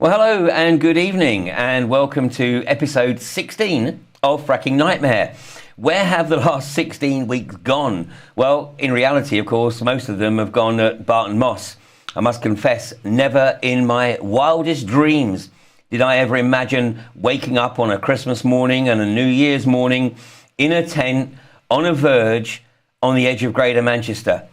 Well, hello and good evening, and welcome to episode 16 of Fracking Nightmare. Where have the last 16 weeks gone? Well, in reality, of course, most of them have gone at Barton Moss. I must confess, never in my wildest dreams did I ever imagine waking up on a Christmas morning and a New Year's morning in a tent on a verge on the edge of Greater Manchester.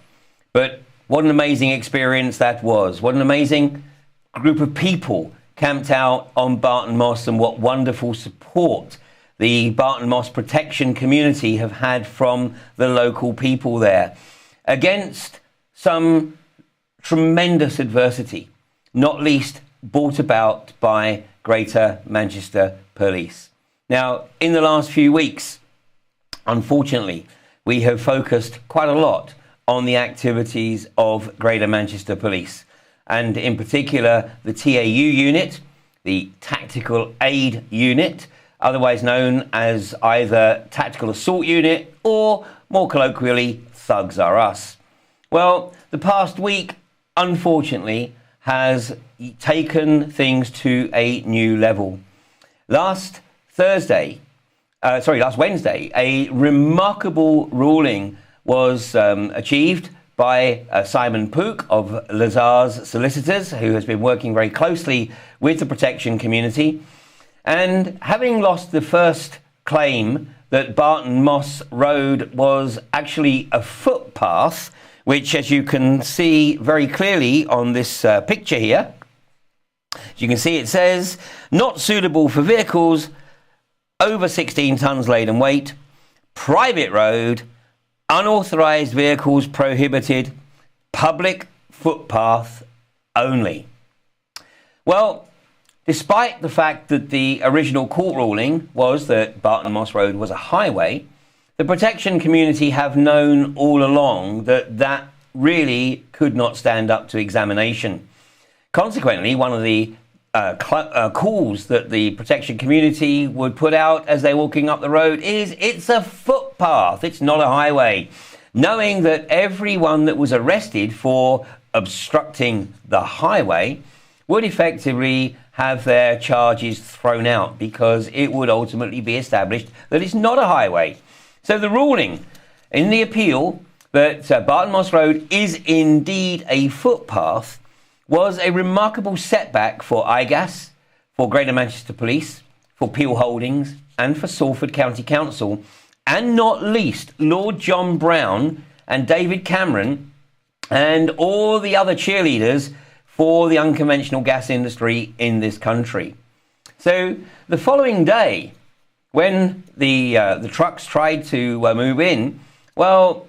But what an amazing experience that was. What an amazing group of people camped out on Barton Moss, and what wonderful support the Barton Moss protection community have had from the local people there against some tremendous adversity, not least brought about by Greater Manchester Police. Now, in the last few weeks, unfortunately, we have focused quite a lot on the activities of Greater Manchester Police, and in particular the TAU unit, the Tactical Aid Unit, otherwise known as either Tactical Assault Unit or, more colloquially, Thugs Are Us. Well, the past week, unfortunately, has taken things to a new level. Last Wednesday, a remarkable ruling was achieved by Simon Pook of Lazar's Solicitors, who has been working very closely with the protection community. And having lost the first claim that Barton Moss Road was actually a footpath, which, as you can see very clearly on this picture here, as you can see, it says, not suitable for vehicles over 16 tonnes laden weight, private road, unauthorised vehicles prohibited, public footpath only. Well, despite the fact that the original court ruling was that Barton Moss Road was a highway, the protection community have known all along that that really could not stand up to examination. Consequently, one of the calls that the protection community would put out as they're walking up the road is, it's a footpath, it's not a highway, knowing that everyone that was arrested for obstructing the highway would effectively have their charges thrown out, because it would ultimately be established that it's not a highway. So the ruling in the appeal that Barton Moss Road is indeed a footpath was a remarkable setback for IGAS, for Greater Manchester Police, for Peel Holdings, and for Salford County Council, and not least Lord John Brown and David Cameron and all the other cheerleaders for the unconventional gas industry in this country. So the following day, when the trucks tried to move in, well,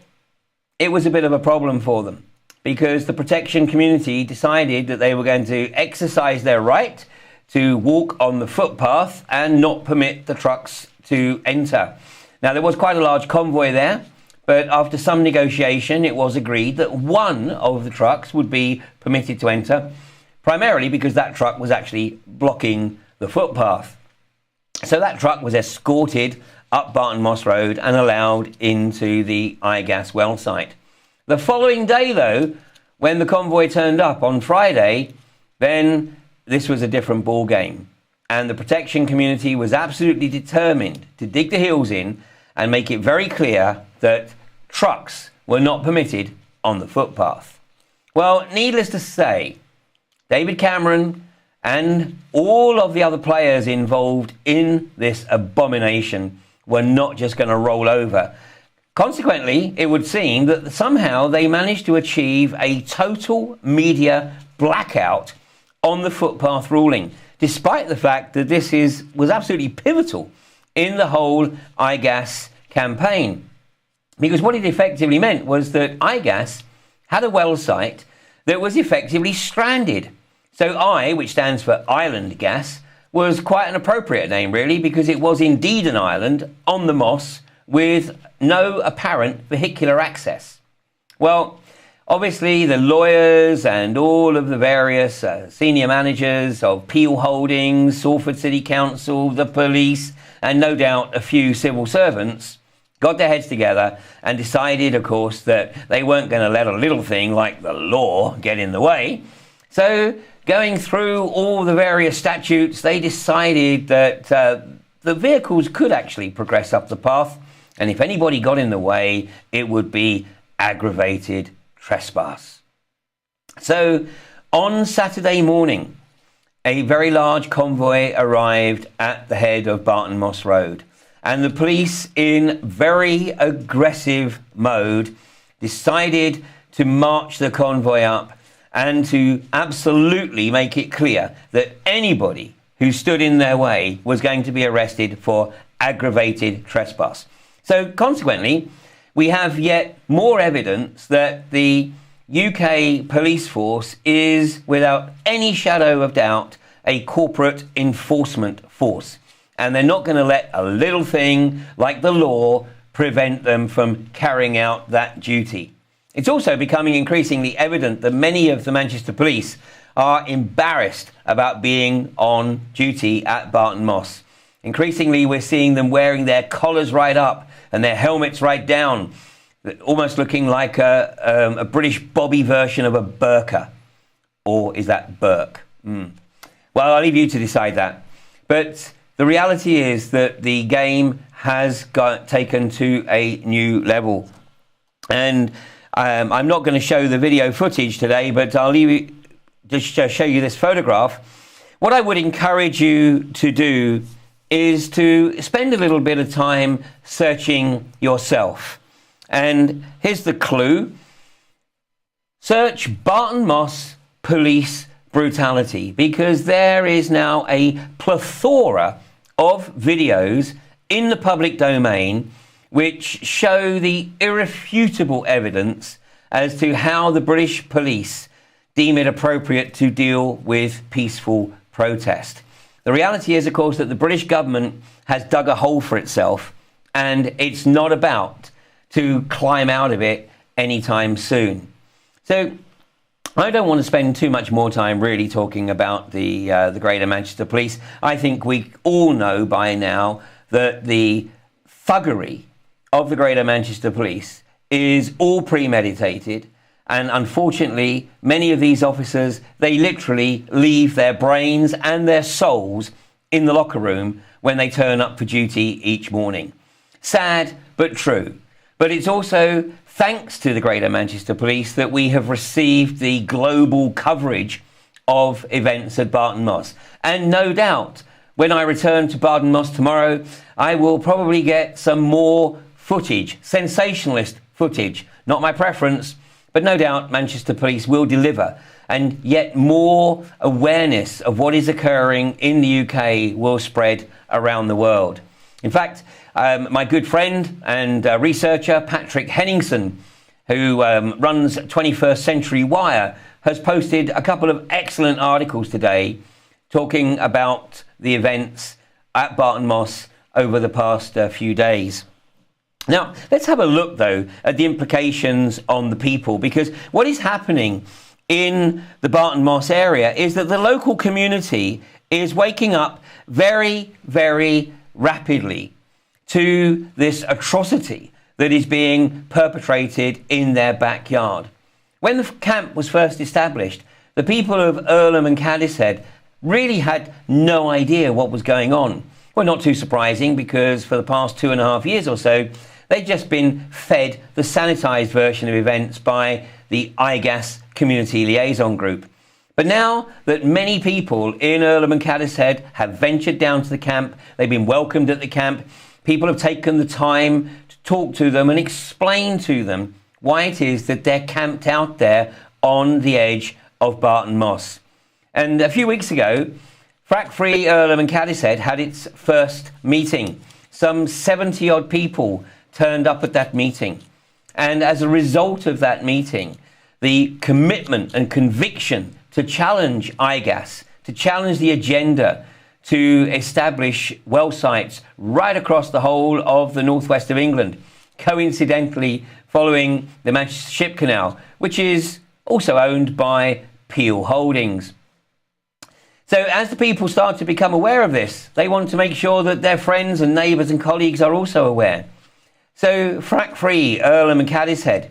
it was a bit of a problem for them, because the protection community decided that they were going to exercise their right to walk on the footpath and not permit the trucks to enter. Now, there was quite a large convoy there, but after some negotiation, it was agreed that one of the trucks would be permitted to enter, primarily because that truck was actually blocking the footpath. So that truck was escorted up Barton Moss Road and allowed into the iGas well site. The following day, though, when the convoy turned up on Friday, then this was a different ball game. And the protection community was absolutely determined to dig the heels in and make it very clear that trucks were not permitted on the footpath. Well, needless to say, David Cameron and all of the other players involved in this abomination were not just going to roll over. Consequently, it would seem that somehow they managed to achieve a total media blackout on the footpath ruling, despite the fact that this was absolutely pivotal in the whole IGAS campaign. Because what it effectively meant was that IGAS had a well site that was effectively stranded. So which stands for Island Gas, was quite an appropriate name, really, because it was indeed an island on the Moss with no apparent vehicular access. Well, obviously the lawyers and all of the various senior managers of Peel Holdings, Salford City Council, the police, and no doubt a few civil servants got their heads together and decided, of course, that they weren't going to let a little thing like the law get in the way. So going through all the various statutes, they decided that the vehicles could actually progress up the path, and if anybody got in the way, it would be aggravated trespass. So on Saturday morning, a very large convoy arrived at the head of Barton Moss Road, and the police, in very aggressive mode, decided to march the convoy up and to absolutely make it clear that anybody who stood in their way was going to be arrested for aggravated trespass. So consequently, we have yet more evidence that the UK police force is, without any shadow of doubt, a corporate enforcement force. And they're not going to let a little thing like the law prevent them from carrying out that duty. It's also becoming increasingly evident that many of the Manchester police are embarrassed about being on duty at Barton Moss. Increasingly, we're seeing them wearing their collars right up and their helmets right down, almost looking like a British Bobby version of a burqa. Or is that Burke? Well, I'll leave you to decide that. But the reality is that the game has got taken to a new level. And I'm not going to show the video footage today, but I'll leave you, just show you this photograph. What I would encourage you to do is to spend a little bit of time searching yourself. And here's the clue. Search Barton Moss police brutality, because there is now a plethora of videos in the public domain which show the irrefutable evidence as to how the British police deem it appropriate to deal with peaceful protest. The reality is, of course, that the British government has dug a hole for itself, and it's not about to climb out of it anytime soon. So I don't want to spend too much more time really talking about the Greater Manchester Police. I think we all know by now that the thuggery of the Greater Manchester Police is all premeditated. And unfortunately, many of these officers, they literally leave their brains and their souls in the locker room when they turn up for duty each morning. Sad, but true. But it's also thanks to the Greater Manchester Police that we have received the global coverage of events at Barton Moss. And no doubt, when I return to Barton Moss tomorrow, I will probably get some more footage, sensationalist footage. Not my preference, but no doubt Manchester Police will deliver. And yet more awareness of what is occurring in the UK will spread around the world. In fact, my good friend and researcher, Patrick Henningson, who runs 21st Century Wire, has posted a couple of excellent articles today talking about the events at Barton Moss over the past few days. Now, let's have a look, though, at the implications on the people, because what is happening in the Barton Moss area is that the local community is waking up very, very rapidly to this atrocity that is being perpetrated in their backyard. When the camp was first established, the people of Earlham and Cadishead really had no idea what was going on. Well, not too surprising, because for the past 2.5 years or so, they'd just been fed the sanitised version of events by the IGAS Community Liaison Group. But now that many people in Earlham and Cadishead have ventured down to the camp, they've been welcomed at the camp, people have taken the time to talk to them and explain to them why it is that they're camped out there on the edge of Barton Moss. And a few weeks ago, Frack Free Earlham and Cadishead had its first meeting. Some 70-odd people turned up at that meeting. And as a result of that meeting, the commitment and conviction to challenge IGAS, to challenge the agenda, to establish well sites right across the whole of the northwest of England, coincidentally following the Manchester Ship Canal, which is also owned by Peel Holdings. So as the people start to become aware of this, they want to make sure that their friends and neighbours and colleagues are also aware. So Frack Free Earlham and Cadishead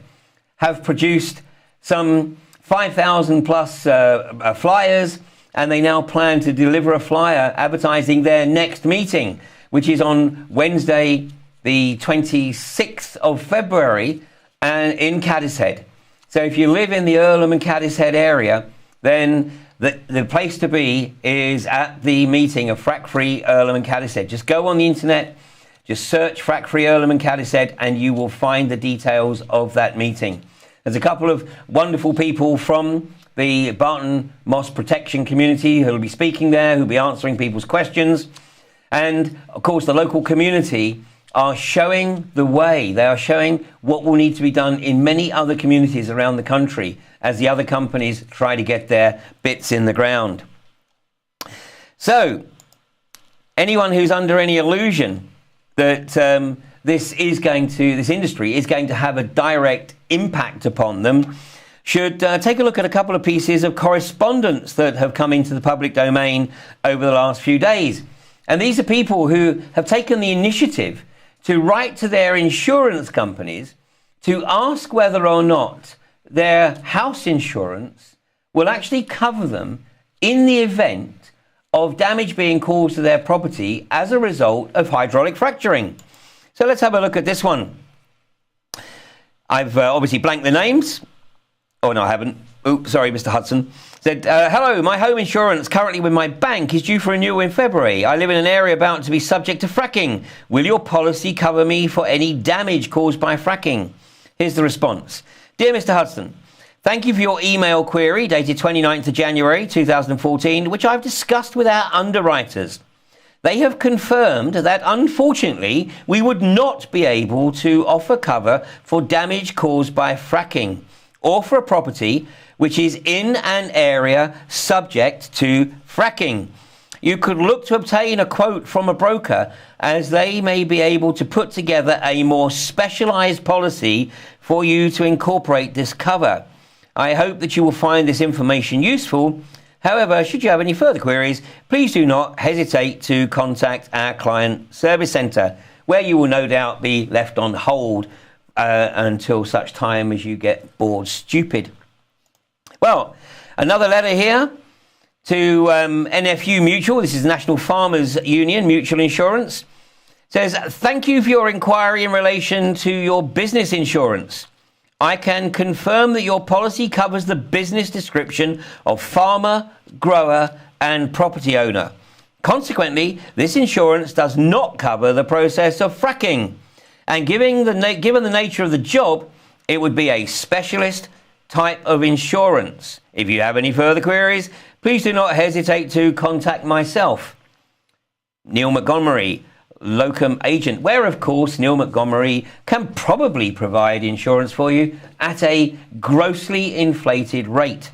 have produced some 5,000 plus flyers, and they now plan to deliver a flyer advertising their next meeting, which is on Wednesday, the 26th of February, and in Cadishead. So if you live in the Earlham and Cadishead area, then the place to be is at the meeting of Frack Free Earlham and Cadishead. Just go on the internet, just search Frack Free Earlham and Cadishead, and you will find the details of that meeting. There's a couple of wonderful people from the Barton Moss protection community who will be speaking there, who will be answering people's questions. And, of course, the local community are showing the way. They are showing what will need to be done in many other communities around the country as the other companies try to get their bits in the ground. So, anyone who's under any illusion that this industry is going to have a direct impact upon them should take a look at a couple of pieces of correspondence that have come into the public domain over the last few days. And these are people who have taken the initiative to write to their insurance companies to ask whether or not their house insurance will actually cover them in the event of damage being caused to their property as a result of hydraulic fracturing. So let's have a look at this one. I've obviously blanked the names. Oh, no, I haven't. Oops, sorry, Mr. Hudson. Said, hello, my home insurance currently with my bank is due for renewal in February. I live in an area about to be subject to fracking. Will your policy cover me for any damage caused by fracking? Here's the response. Dear Mr. Hudson, thank you for your email query dated 29th of January 2014, which I've discussed with our underwriters. They have confirmed that, unfortunately, we would not be able to offer cover for damage caused by fracking or for a property which is in an area subject to fracking. You could look to obtain a quote from a broker, as they may be able to put together a more specialised policy for you to incorporate this cover. I hope that you will find this information useful. However, should you have any further queries, please do not hesitate to contact our client service centre, where you will no doubt be left on hold until such time as you get bored stupid. Well, another letter here to NFU Mutual. This is National Farmers Union Mutual Insurance. It says, thank you for your inquiry in relation to your business insurance. I can confirm that your policy covers the business description of farmer, grower and property owner. Consequently, this insurance does not cover the process of fracking. And given the nature of the job, it would be a specialist type of insurance. If you have any further queries, please do not hesitate to contact myself, Neil Montgomery, locum agent, where of course Neil Montgomery can probably provide insurance for you at a grossly inflated rate.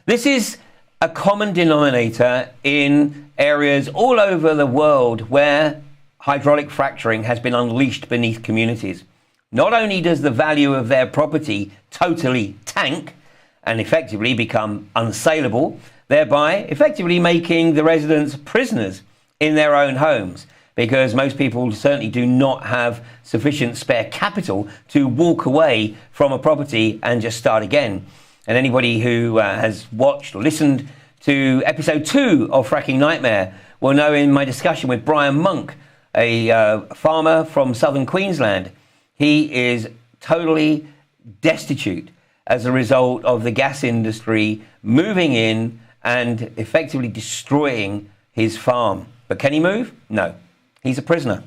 This is a common denominator in areas all over the world where hydraulic fracturing has been unleashed beneath communities. Not only does the value of their property totally tank and effectively become unsaleable, thereby effectively making the residents prisoners in their own homes, because most people certainly do not have sufficient spare capital to walk away from a property and just start again. And anybody who has watched or listened to episode 2 of Fracking Nightmare will know in my discussion with Brian Monk, a farmer from southern Queensland, he is totally destitute as a result of the gas industry moving in and effectively destroying his farm. But can he move? No. He's a prisoner.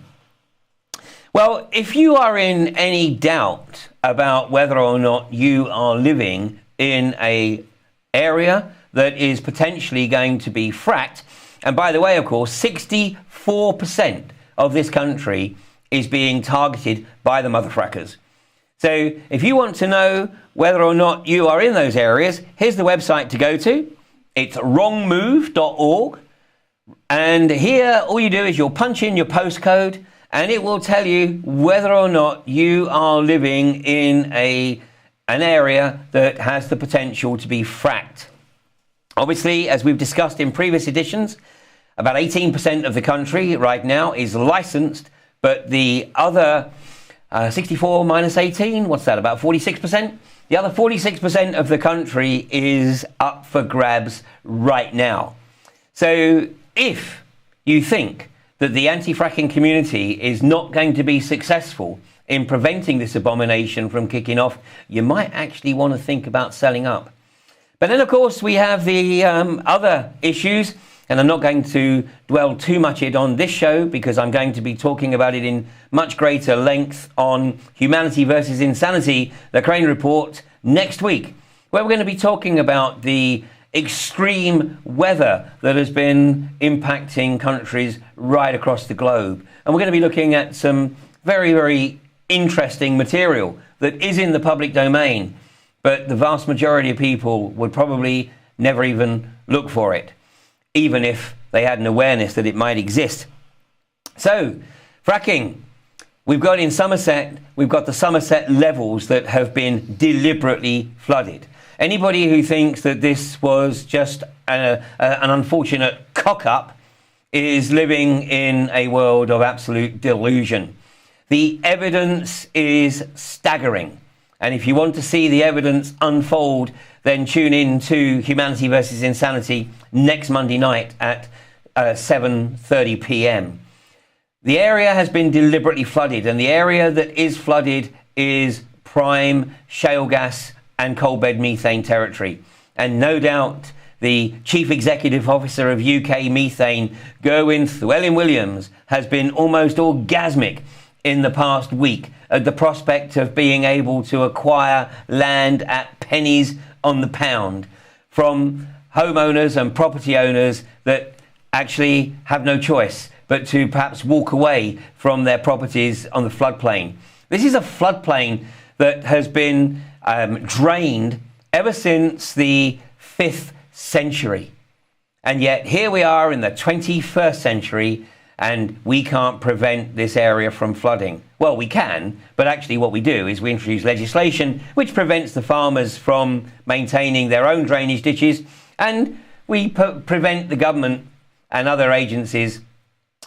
Well, if you are in any doubt about whether or not you are living in an area that is potentially going to be fracked, and by the way, of course, 64% of this country is being targeted by the mother frackers. So if you want to know whether or not you are in those areas, here's the website to go to. It's wrongmove.org. And here, all you do is you'll punch in your postcode and it will tell you whether or not you are living in an area that has the potential to be fracked. Obviously, as we've discussed in previous editions, about 18% of the country right now is licensed, but the other 64 minus 18, what's that, about 46%, The other 46% of the country is up for grabs right now. So if you think that the anti-fracking community is not going to be successful in preventing this abomination from kicking off, you might actually want to think about selling up. But then, of course, we have the other issues, and I'm not going to dwell too much on this show because I'm going to be talking about it in much greater length on Humanity versus Insanity, the Crane Report, next week, where we're going to be talking about the extreme weather that has been impacting countries right across the globe. And we're going to be looking at some very, very interesting material that is in the public domain, but the vast majority of people would probably never even look for it, even if they had an awareness that it might exist. So, fracking. We've got in Somerset, we've got the Somerset levels that have been deliberately flooded. Anybody who thinks that this was just an unfortunate cock-up is living in a world of absolute delusion. The evidence is staggering. And if you want to see the evidence unfold, then tune in to Humanity versus Insanity next Monday night at 7:30 p.m. The area has been deliberately flooded, and the area that is flooded is prime shale gas and coal bed methane territory. And no doubt the Chief Executive Officer of UK Methane, Gerwyn Llewellyn-Williams, has been almost orgasmic in the past week at the prospect of being able to acquire land at pennies on the pound from homeowners and property owners that actually have no choice but to perhaps walk away from their properties on the floodplain. This is a floodplain that has been drained ever since the 5th century. And yet here we are in the 21st century and we can't prevent this area from flooding. Well, we can, but actually what we do is we introduce legislation which prevents the farmers from maintaining their own drainage ditches, and we prevent the government and other agencies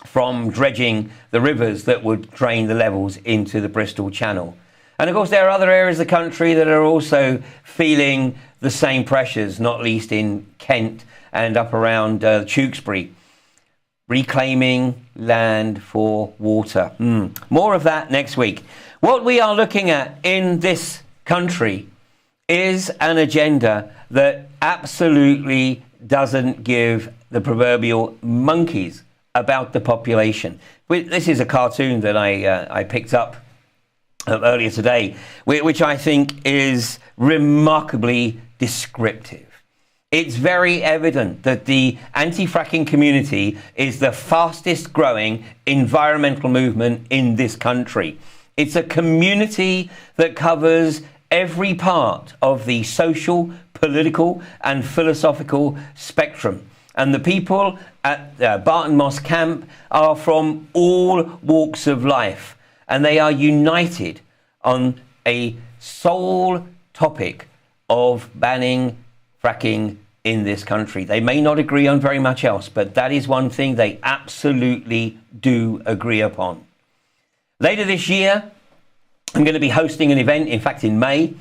from dredging the rivers that would drain the levels into the Bristol Channel. And of course, there are other areas of the country that are also feeling the same pressures, not least in Kent and up around Tewkesbury. Reclaiming land for water. More of that next week. What we are looking at in this country is an agenda that absolutely doesn't give the proverbial monkeys about the population. This is a cartoon that I picked up earlier today, which I think is remarkably descriptive. It's very evident that the anti-fracking community is the fastest growing environmental movement in this country. It's a community that covers every part of the social, political and philosophical spectrum. And the people at Barton Moss camp are from all walks of life. And they are united on a sole topic of banning fracking in this country. They may not agree on very much else, but that is one thing they absolutely do agree upon. Later this year, I'm going to be hosting an event, in fact in May.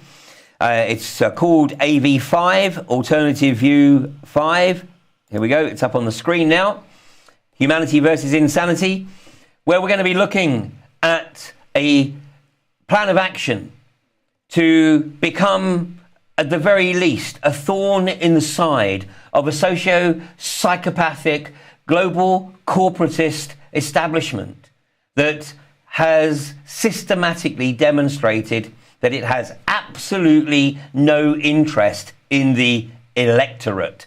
It's called AV5, Alternative View 5. Here we go, it's up on the screen now. Humanity versus Insanity, where we're going to be looking at a plan of action to become, at the very least, a thorn in the side of a socio-psychopathic global corporatist establishment that has systematically demonstrated that it has absolutely no interest in the electorate.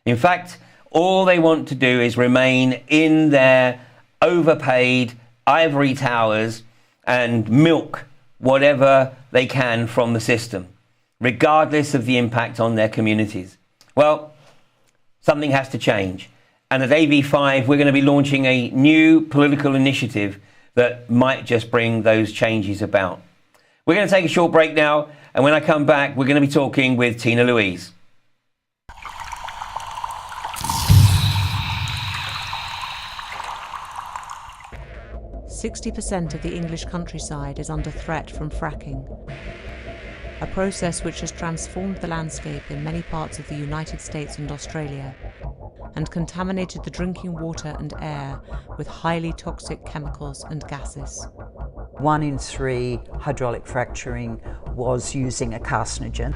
In fact, all they want to do is remain in their overpaid ivory towers and milk whatever they can from the system, regardless of the impact on their communities. Well, something has to change. And at AV5, we're going to be launching a new political initiative that might just bring those changes about. We're going to take a short break now, and when I come back, we're going to be talking with Tina-Louise. "60% of the English countryside is under threat from fracking. a process which has transformed the landscape in many parts of the United States and Australia, and contaminated the drinking water and air with highly toxic chemicals and gases. 1 in 3 hydraulic fracturing was using a carcinogen.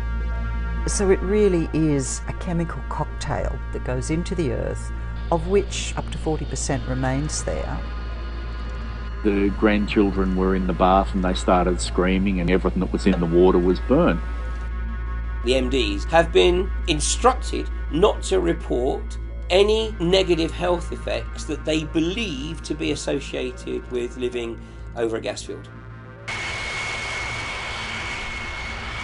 So it really is a chemical cocktail that goes into the earth, of which up to 40% remains there. The grandchildren were in the bath and they started screaming and everything that was in the water was burnt. The MDs have been instructed not to report any negative health effects that they believe to be associated with living over a gas field.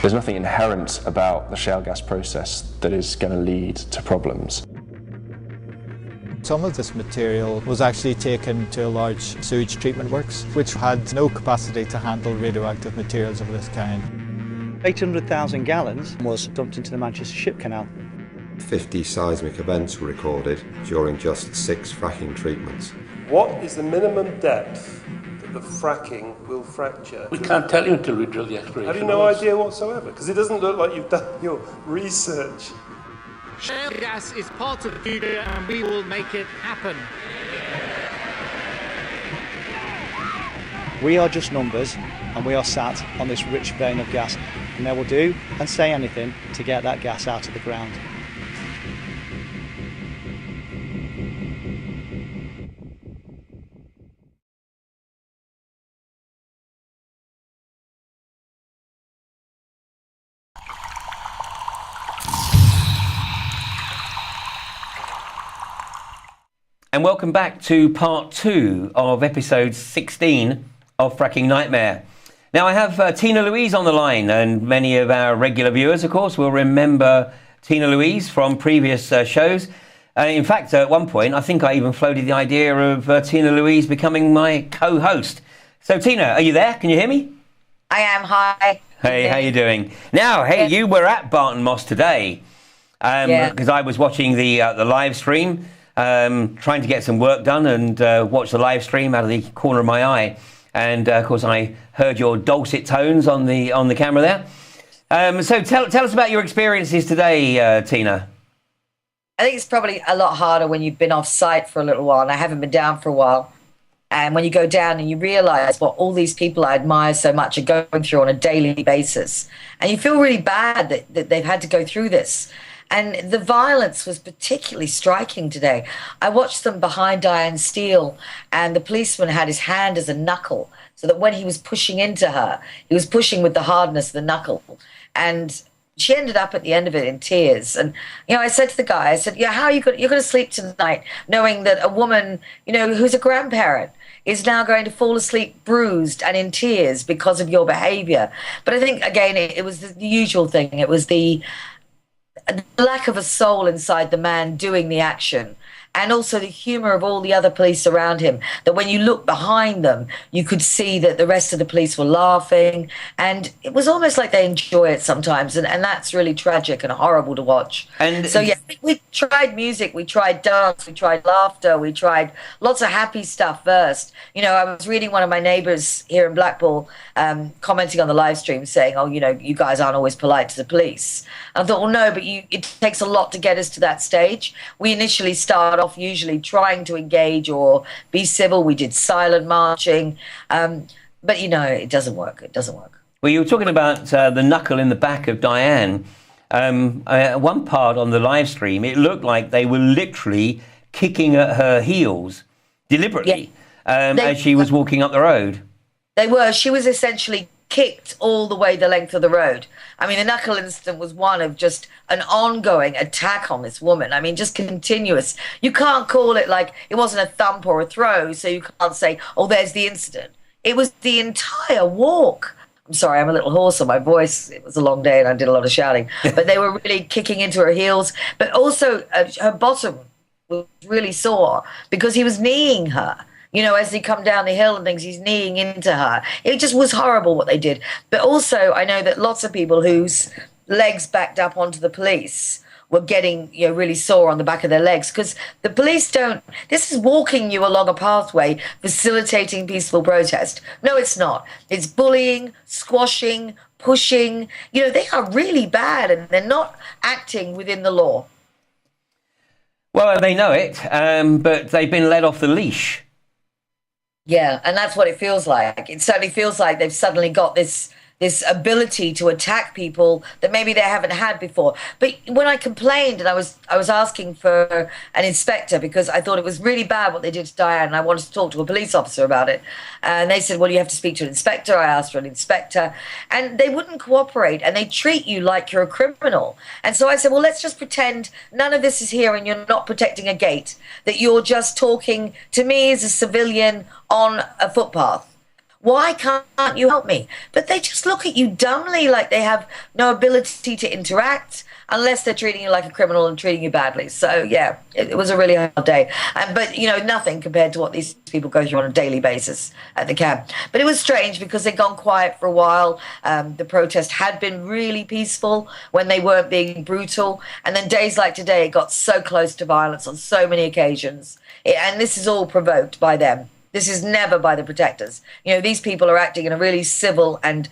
There's nothing inherent about the shale gas process that is going to lead to problems. Some of this material was actually taken to a large sewage treatment works, which had no capacity to handle radioactive materials of this kind. 800,000 gallons was dumped into the Manchester Ship Canal. 50 seismic events were recorded during just 6 fracking treatments. What is the minimum depth that the fracking will fracture? We can't tell you until we drill the exploration. Have you no idea whatsoever? Because it doesn't look like you've done your research. Shale gas is part of the future and we will make it happen. We are just numbers and we are sat on this rich vein of gas, and they will do and say anything to get that gas out of the ground. And welcome back to part 2 of episode 16 of Fracking Nightmare. Now I have Tina-Louise on the line, and many of our regular viewers, of course, will remember Tina-Louise from previous shows. In fact, at one point, I think I even floated the idea of Tina-Louise becoming my co-host. So Tina, are you there? Can you hear me? I am. Hi. Hey, how you doing? Now, hey, you were at Barton Moss today, because I was watching the live stream. Trying to get some work done and watch the live stream out of the corner of my eye, and of course I heard your dulcet tones on the camera there. So tell us about your experiences today, Tina. I think it's probably a lot harder when you've been off site for a little while, and I haven't been down for a while. And when you go down and you realise what all these people I admire so much are going through on a daily basis, and you feel really bad that they've had to go through this. And the violence was particularly striking today. I watched them behind Diane Steele, and the policeman had his hand as a knuckle, so that when he was pushing into her, he was pushing with the hardness of the knuckle. And she ended up at the end of it in tears. And, you know, I said to the guy, I said, yeah, how are you're going to sleep tonight knowing that a woman, you know, who's a grandparent is now going to fall asleep bruised and in tears because of your behavior? But I think, again, it was the usual thing. It was the lack of a soul inside the man doing the action, and also the humor of all the other police around him, that when you look behind them, you could see that the rest of the police were laughing, and it was almost like they enjoy it sometimes, and that's really tragic and horrible to watch. And so, yeah, we tried music, we tried dance, we tried laughter, we tried lots of happy stuff first. You know, I was reading one of my neighbours here in Blackpool commenting on the live stream saying, oh, you know, you guys aren't always polite to the police. I thought, well, no, but it takes a lot to get us to that stage. We initially start off usually trying to engage or be civil. We did silent marching. But, you know, it doesn't work. It doesn't work. Well, you were talking about the knuckle in the back of Diane. One part on the live stream, it looked like they were literally kicking at her heels deliberately as she was walking up the road. They were. She was essentially kicked all the way the length of the road. I mean, the knuckle incident was one of just an ongoing attack on this woman. I mean, just continuous. You can't call it like it wasn't a thump or a throw, so you can't say, oh, there's the incident. It was the entire walk. I'm sorry, I'm a little hoarse on my voice. It was a long day and I did a lot of shouting. But they were really kicking into her heels. But also her bottom was really sore because he was kneeing her. You know, as he come down the hill and things, he's kneeing into her. It just was horrible what they did. But also, I know that lots of people whose legs backed up onto the police were getting, you know, really sore on the back of their legs because the police don't. This is walking you along a pathway, facilitating peaceful protest. No, it's not. It's bullying, squashing, pushing. They are really bad, and they're not acting within the law. Well, they know it, but they've been let off the leash. Yeah, and that's what it feels like. It certainly feels like they've suddenly got this ability to attack people that maybe they haven't had before. But when I complained and I was asking for an inspector because I thought it was really bad what they did to Diane, and I wanted to talk to a police officer about it, and they said, well, you have to speak to an inspector. I asked for an inspector, and they wouldn't cooperate, and they treat you like you're a criminal. And so I said, well, let's just pretend none of this is here and you're not protecting a gate, that you're just talking to me as a civilian on a footpath. Why can't you help me? But they just look at you dumbly, like they have no ability to interact unless they're treating you like a criminal and treating you badly. So, yeah, it was a really hard day. But, nothing compared to what these people go through on a daily basis at the camp. But it was strange because they'd gone quiet for a while. The protest had been really peaceful when they weren't being brutal. And then days like today, it got so close to violence on so many occasions. And this is all provoked by them. This is never by the protectors. These people are acting in a really civil and,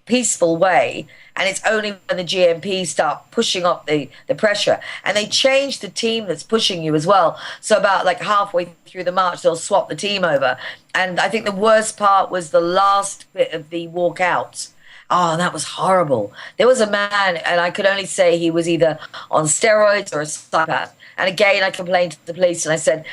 peaceful way. And it's only when the GMP start pushing up the pressure. And they change the team that's pushing you as well. So about like halfway through the march, they'll swap the team over. And I think the worst part was the last bit of the walkout. Oh, that was horrible. There was a man, and I could only say he was either on steroids or a psychopath. And again, I complained to the police and I said,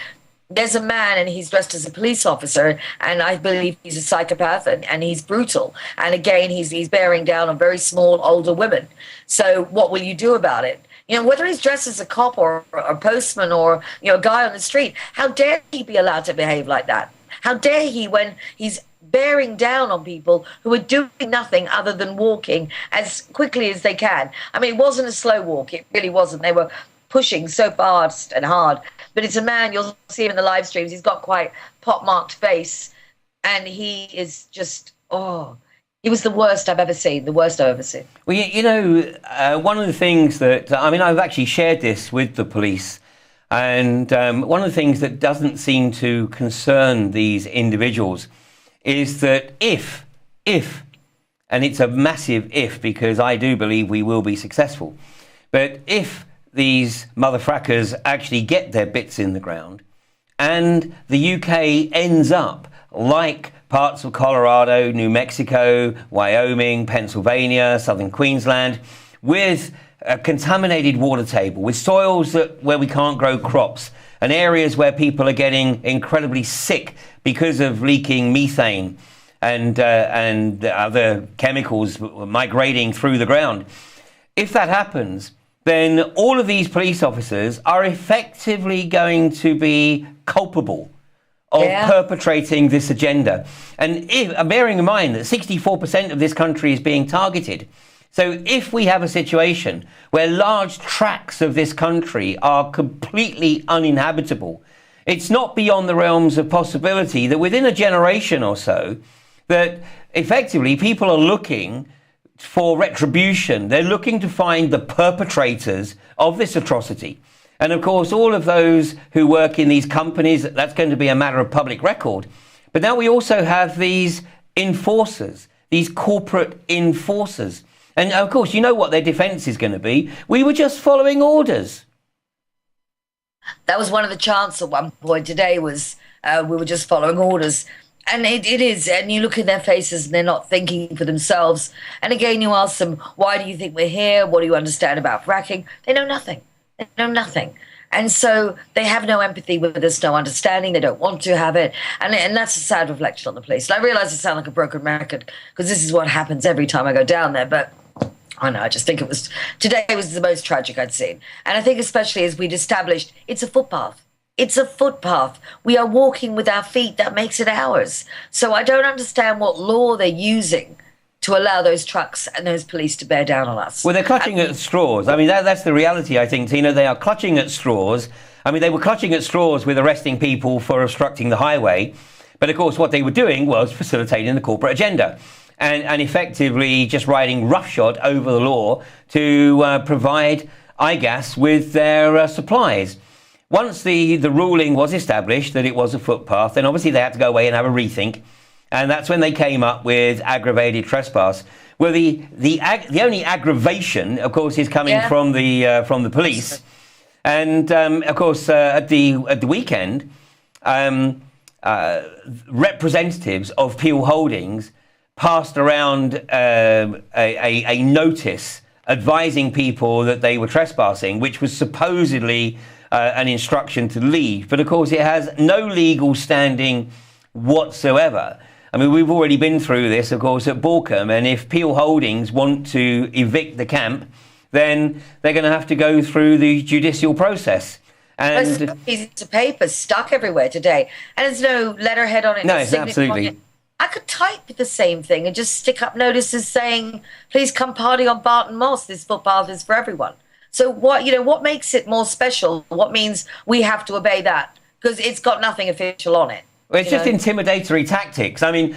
there's a man and he's dressed as a police officer, and I believe he's a psychopath and he's brutal. And again, he's bearing down on very small, older women. So what will you do about it? Whether he's dressed as a cop or a postman or, a guy on the street, how dare he be allowed to behave like that? How dare he when he's bearing down on people who are doing nothing other than walking as quickly as they can? I mean, it wasn't a slow walk. It really wasn't. They were pushing so fast and hard. But it's a man, you'll see him in the live streams, he's got quite pock-marked face, and he is just, he was the worst I've ever seen, the worst I've ever seen. Well, one of the things that, I've actually shared this with the police, and one of the things that doesn't seem to concern these individuals is that if, and it's a massive if, because I do believe we will be successful, but if these mother frackers actually get their bits in the ground and the UK ends up like parts of Colorado, New Mexico, Wyoming, Pennsylvania, southern Queensland, with a contaminated water table, with soils where we can't grow crops, and areas where people are getting incredibly sick because of leaking methane and other chemicals migrating through the ground. If that happens, then all of these police officers are effectively going to be culpable of perpetrating this agenda. And bearing in mind that 64% of this country is being targeted. So if we have a situation where large tracts of this country are completely uninhabitable, it's not beyond the realms of possibility that within a generation or so, that effectively people are looking for retribution. They're looking to find the perpetrators of this atrocity. And of course, all of those who work in these companies, that's going to be a matter of public record. But now we also have these enforcers, these corporate enforcers. And of course, you know what their defense is going to be. We were just following orders. That was one of the chants at one point today was we were just following orders. And it is, and you look in their faces and they're not thinking for themselves. And again, you ask them, why do you think we're here? What do you understand about fracking? They know nothing. They know nothing. And so they have no empathy with us, no understanding. They don't want to have it. And that's a sad reflection on the police. And I realize I sound like a broken record because this is what happens every time I go down there. But I know, I just think today was the most tragic I'd seen. And I think especially as we'd established, it's a footpath. It's a footpath. We are walking with our feet. That makes it ours. So I don't understand what law they're using to allow those trucks and those police to bear down on us. Well, they're clutching at straws. I mean, that's the reality, I think, Tina. They are clutching at straws. I mean, they were clutching at straws with arresting people for obstructing the highway. But, of course, what they were doing was facilitating the corporate agenda and effectively just riding roughshod over the law to provide IGAS with their supplies. Once the ruling was established that it was a footpath, then obviously they had to go away and have a rethink. And that's when they came up with aggravated trespass, Well, the only aggravation, of course, is coming from the police, and of course at the weekend, representatives of Peel Holdings passed around a notice advising people that they were trespassing, which was supposedly an instruction to leave. But of course, it has no legal standing whatsoever. I mean, we've already been through this, of course, at Borkham, and if Peel Holdings want to evict the camp, then they're going to have to go through the judicial process. And there's pieces of paper stuck everywhere today, and there's no letterhead on it. No, it's absolutely. I could type the same thing and just stick up notices saying, "Please come party on Barton Moss. This footpath is for everyone." So what makes it more special? What means we have to obey that? Because it's got nothing official on it. Well, it's just intimidatory tactics. I mean,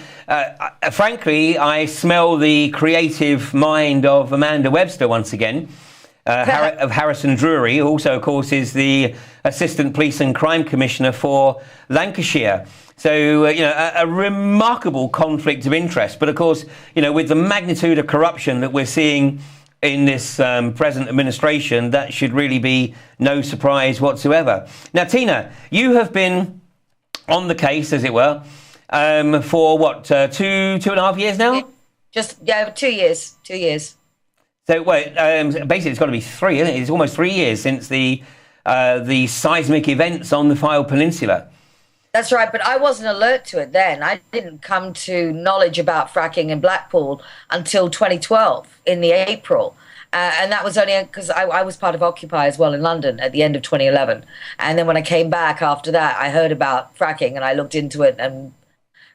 frankly, I smell the creative mind of Amanda Webster once again, of Harrison Drury, who also, of course, is the Assistant Police and Crime Commissioner for Lancashire. So, a remarkable conflict of interest. But, of course, with the magnitude of corruption that we're seeing in this present administration, that should really be no surprise whatsoever. Now, Tina, you have been on the case, as it were, for what, 2.5 years now? 2 years. 2 years. So, basically, it's got to be 3, isn't it? It's almost 3 years since the seismic events on the Fylde Peninsula. That's right, but I wasn't alert to it then. I didn't come to knowledge about fracking in Blackpool until 2012 in the April. And that was only because I was part of Occupy as well in London at the end of 2011. And then when I came back after that, I heard about fracking and I looked into it and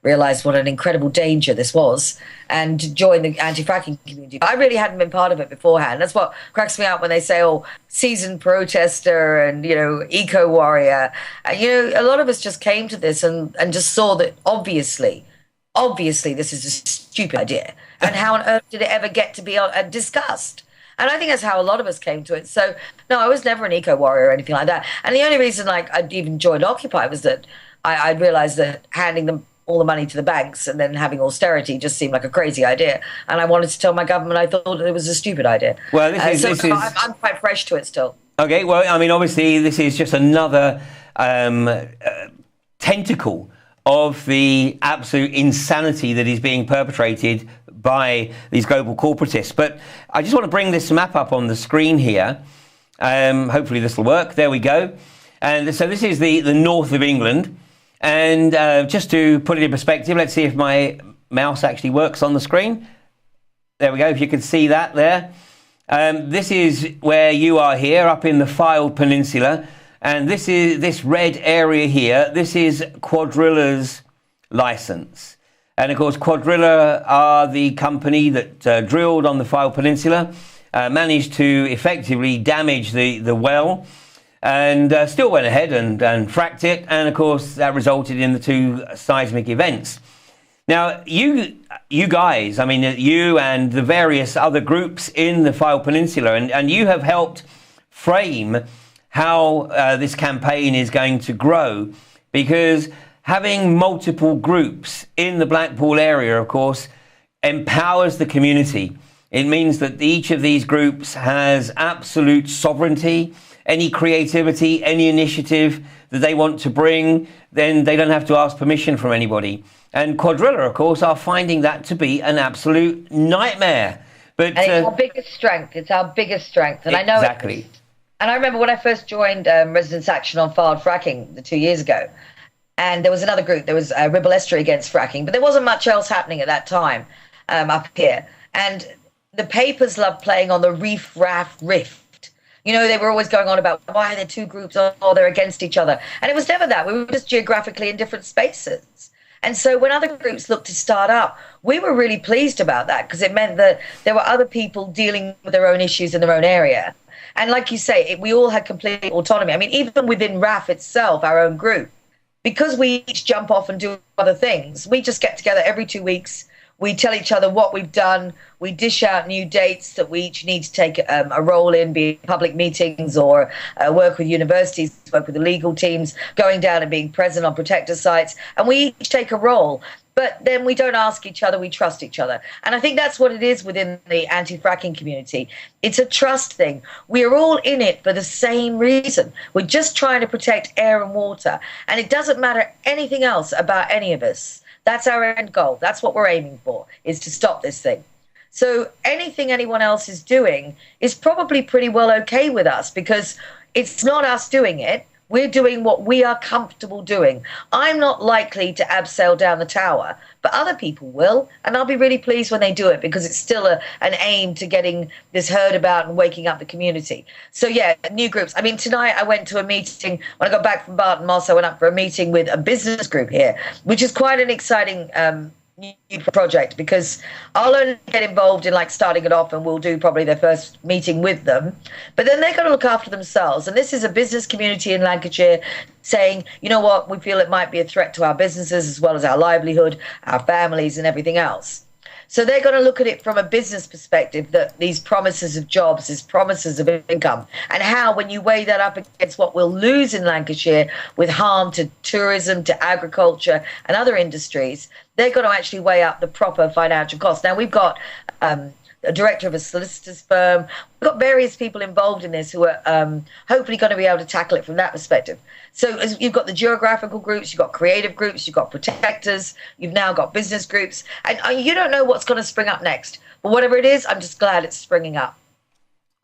realised what an incredible danger this was and joined the anti-fracking community. I really hadn't been part of it beforehand. That's what cracks me up when they say, oh, seasoned protester and, eco-warrior. A lot of us just came to this and just saw that obviously this is a stupid idea. And how on earth did it ever get to be discussed? And I think that's how a lot of us came to it. So, no, I was never an eco-warrior or anything like that. And the only reason I even joined Occupy was that I realised that handing them all the money to the banks and then having austerity just seemed like a crazy idea. And I wanted to tell my government I thought it was a stupid idea. Well, I'm quite fresh to it still. Okay, well, I mean, obviously, this is just another tentacle of the absolute insanity that is being perpetrated by these global corporatists. But I just want to bring this map up on the screen here. Hopefully this will work. There we go. And so this is the north of England. And just to put it in perspective, let's see if my mouse actually works on the screen. There we go, if you can see that there. This is where you are here, up in the Fylde Peninsula. And this red area here, this is Quadrilla's licence. And, of course, Quadrilla are the company that drilled on the Fylde Peninsula, managed to effectively damage the well, and still went ahead and fracked it. And, of course, that resulted in the 2 seismic events. Now, you guys, I mean, you and the various other groups in the Fylde Peninsula, and you have helped frame how this campaign is going to grow, because having multiple groups in the Blackpool area, of course, empowers the community. It means that each of these groups has absolute sovereignty. Any creativity, any initiative that they want to bring, then they don't have to ask permission from anybody. And Quadrilla, of course, are finding that to be an absolute nightmare. But and it's our biggest strength. It's our biggest strength. And exactly. I know exactly. And I remember when I first joined Residents' Action on Fylde Fracking 2 years ago, and there was another group. There was Ribble Estuary Against Fracking, but there wasn't much else happening at that time up here. And the papers loved playing on the reef raft rift. They were always going on about why are there 2 groups? Oh, they're against each other. And it was never that. We were just geographically in different spaces. And so when other groups looked to start up, we were really pleased about that, because it meant that there were other people dealing with their own issues in their own area. And like you say, we all had complete autonomy. I mean, even within RAF itself, our own group, because we each jump off and do other things, we just get together every 2 weeks. We tell each other what we've done, We dish out new dates that we each need to take a role in, be it public meetings or work with universities, work with the legal teams, going down and being present on protector sites. And we each take a role. But then we don't ask each other, we trust each other. And I think that's what it is within the anti-fracking community. It's a trust thing. We're all in it for the same reason. We're just trying to protect air and water. And it doesn't matter anything else about any of us. That's our end goal. That's what we're aiming for, is to stop this thing. So anything anyone else is doing is probably pretty well okay with us, because it's not us doing it. We're doing what we are comfortable doing. I'm not likely to abseil down the tower, but other people will, and I'll be really pleased when they do it, because it's still an aim to getting this heard about and waking up the community. So yeah, new groups. I mean, tonight I went to a meeting. When I got back from Barton Moss, I went up for a meeting with a business group here, which is quite an exciting new project, because I'll only get involved in like starting it off, and we'll do probably their first meeting with them, but then they're going to look after themselves. And this is a business community in Lancashire saying, you know what, we feel it might be a threat to our businesses as well as our livelihood, our families and everything else. So they're going to look at it from a business perspective, that these promises of jobs, these promises of income, and how when you weigh that up against what we'll lose in Lancashire with harm to tourism, to agriculture and other industries, they're going to actually weigh up the proper financial cost. Now, we've got a director of a solicitor's firm. We've got various people involved in this who are hopefully going to be able to tackle it from that perspective. So as you've got the geographical groups, you've got creative groups, you've got protectors, you've now got business groups, and you don't know what's going to spring up next. But whatever it is, I'm just glad it's springing up.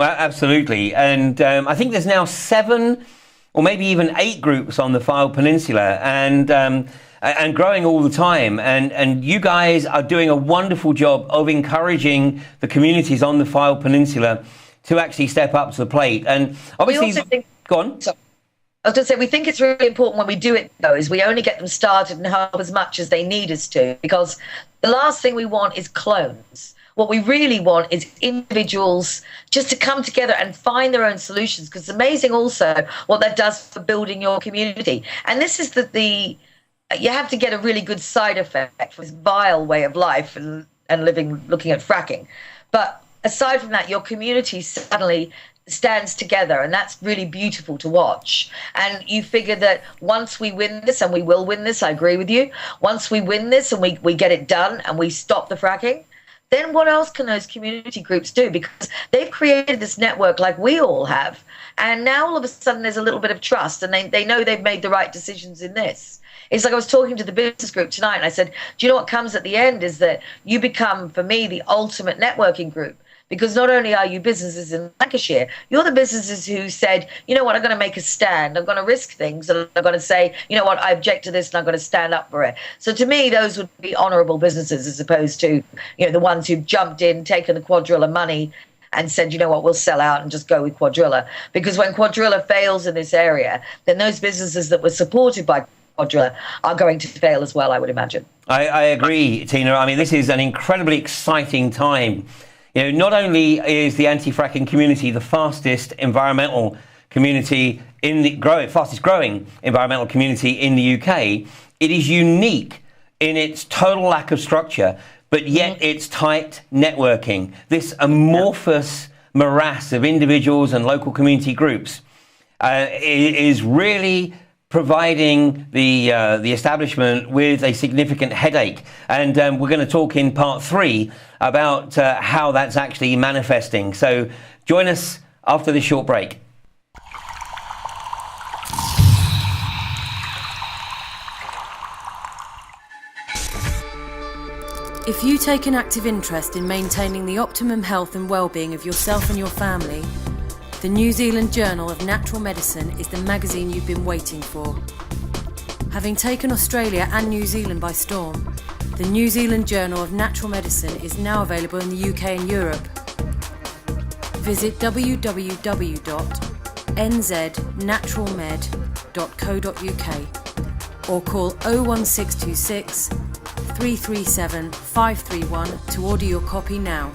Well, absolutely. And I think there's now 7 or maybe even 8 groups on the Fylde Peninsula, and growing all the time. And you guys are doing a wonderful job of encouraging the communities on the Fylde Peninsula to actually step up to the plate. And obviously, go on. So, I was going to say, we think it's really important when we do it, though, is we only get them started and help as much as they need us to, because the last thing we want is clones. What we really want is individuals just to come together and find their own solutions, because it's amazing also what that does for building your community. And this is you have to get a really good side effect for this vile way of life and living, looking at fracking. But aside from that, your community suddenly stands together, and that's really beautiful to watch. And you figure that once we win this, and we will win this, I agree with you, once we win this and we get it done and we stop the fracking, then what else can those community groups do? Because they've created this network like we all have, and now all of a sudden there's a little bit of trust, and they know they've made the right decisions in this. It's like I was talking to the business group tonight, and I said, do you know what comes at the end is that you become, for me, the ultimate networking group. Because not only are you businesses in Lancashire, you're the businesses who said, you know what, I'm going to make a stand. I'm going to risk things, and I'm going to say, you know what, I object to this, and I'm going to stand up for it. So to me, those would be honourable businesses, as opposed to, you know, the ones who've jumped in, taken the Quadrilla money and said, you know what, we'll sell out and just go with Quadrilla. Because when Quadrilla fails in this area, then those businesses that were supported by Quadrilla are going to fail as well, I would imagine. I agree, Tina. I mean, this is an incredibly exciting time. You know, not only is the anti-fracking community the fastest environmental community fastest growing environmental community in the UK, it is unique in its total lack of structure, but yet its tight networking. This amorphous morass of individuals and local community groups is really providing the establishment with a significant headache. And we're going to talk in part 3 about how that's actually manifesting. So join us after this short break. If you take an active interest in maintaining the optimum health and well-being of yourself and your family, the New Zealand Journal of Natural Medicine is the magazine you've been waiting for. Having taken Australia and New Zealand by storm, the New Zealand Journal of Natural Medicine is now available in the UK and Europe. Visit www.nznaturalmed.co.uk or call 01626 337 531 to order your copy now.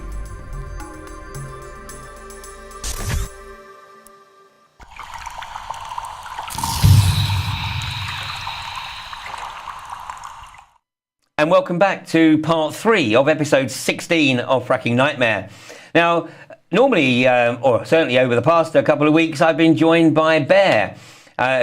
and welcome back to part 3 of episode 16 of Fracking Nightmare. Now, normally, or certainly over the past couple of weeks, I've been joined by Bear,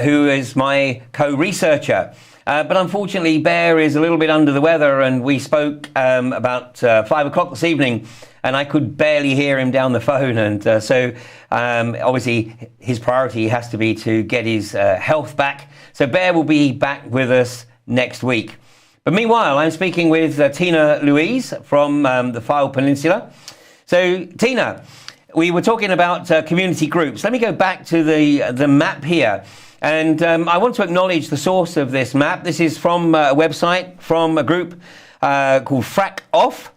who is my co-researcher. But unfortunately, Bear is a little bit under the weather, and we spoke about 5 o'clock this evening, and I could barely hear him down the phone. And so obviously his priority has to be to get his health back. So Bear will be back with us next week. But meanwhile, I'm speaking with Tina-Louise from the Fyle Peninsula. So Tina, we were talking about community groups. Let me go back to the map here. And I want to acknowledge the source of this map. This is from a website from a group called Frack Off.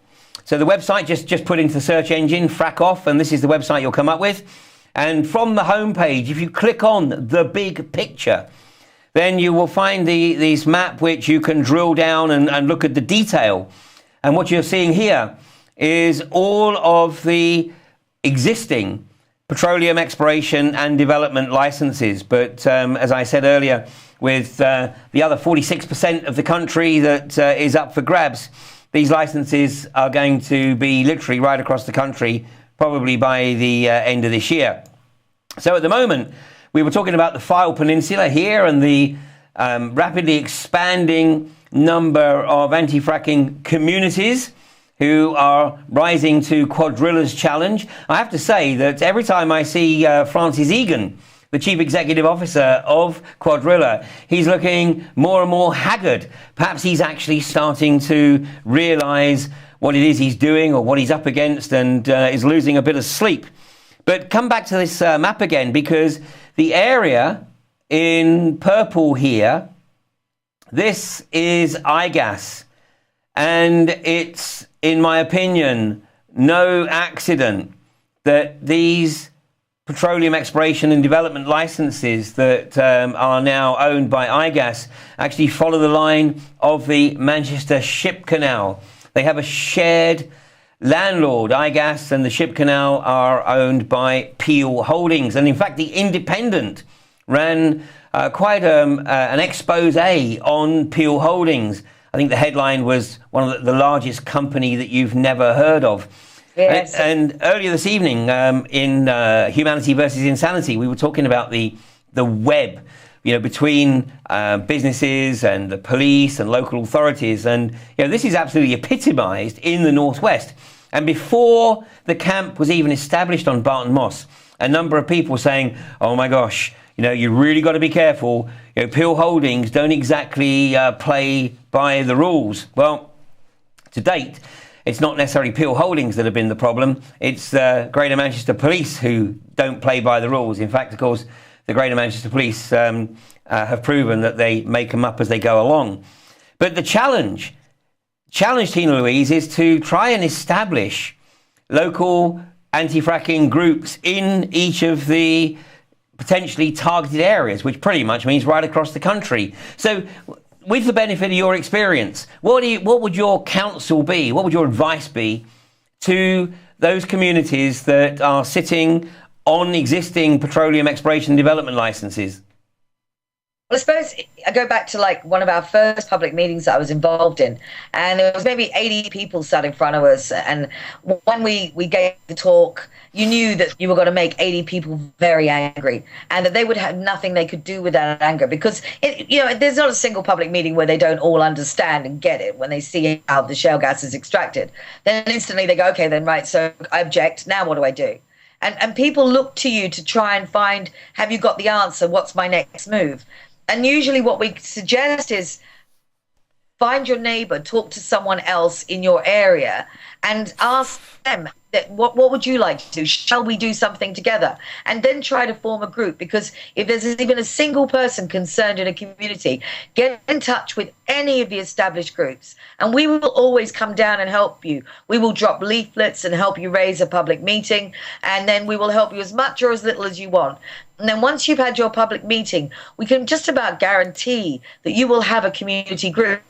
So the website, just put into the search engine, Frack Off, and this is the website you'll come up with. And from the homepage, if you click on the big picture, then you will find this map which you can drill down and look at the detail. And what you're seeing here is all of the existing petroleum exploration and development licenses. But as I said earlier, with the other 46% of the country that is up for grabs, these licenses are going to be literally right across the country, probably by the end of this year. So at the moment, we were talking about the Fyle Peninsula here and the rapidly expanding number of anti-fracking communities who are rising to Quadrilla's challenge. I have to say that every time I see Francis Egan, the Chief Executive Officer of Quadrilla, he's looking more and more haggard. Perhaps he's actually starting to realise what it is he's doing or what he's up against and is losing a bit of sleep. But come back to this map again, because the area in purple here, this is IGAS. And it's, in my opinion, no accident that these petroleum exploration and development licenses that are now owned by IGAS actually follow the line of the Manchester Ship Canal. They have a shared landlord. IGAS and the Ship Canal are owned by Peel Holdings. And in fact, The Independent ran quite an expose on Peel Holdings. I think the headline was one of the largest company that you've never heard of. Yes. And earlier this evening in Humanity versus Insanity, we were talking about the web, between businesses and the police and local authorities. And this is absolutely epitomised in the Northwest. And before the camp was even established on Barton Moss, a number of people were saying, oh my gosh, you really got to be careful. Peel Holdings don't exactly play by the rules. Well, to date, it's not necessarily Peel Holdings that have been the problem. It's Greater Manchester Police who don't play by the rules. In fact, of course, the Greater Manchester Police have proven that they make them up as they go along. But the challenge, Tina-Louise, is to try and establish local anti-fracking groups in each of the potentially targeted areas, which pretty much means right across the country. So with the benefit of your experience, what would your counsel be? What would your advice be to those communities that are sitting on existing petroleum exploration and development licenses? Well, I suppose I go back to one of our first public meetings that I was involved in, and there was maybe 80 people sat in front of us. And when we gave the talk, you knew that you were going to make 80 people very angry, and that they would have nothing they could do with that anger, because there's not a single public meeting where they don't all understand and get it when they see how the shale gas is extracted. Then instantly they go, okay, then right, so I object. Now what do I do? And people look to you to try and find, have you got the answer? What's my next move? And usually what we suggest is find your neighbor, talk to someone else in your area and ask them, that what would you like to do? Shall we do something together? And then try to form a group, because if there's even a single person concerned in a community, get in touch with any of the established groups, and we will always come down and help you. We will drop leaflets and help you raise a public meeting, and then we will help you as much or as little as you want. And then once you've had your public meeting, we can just about guarantee that you will have a community group.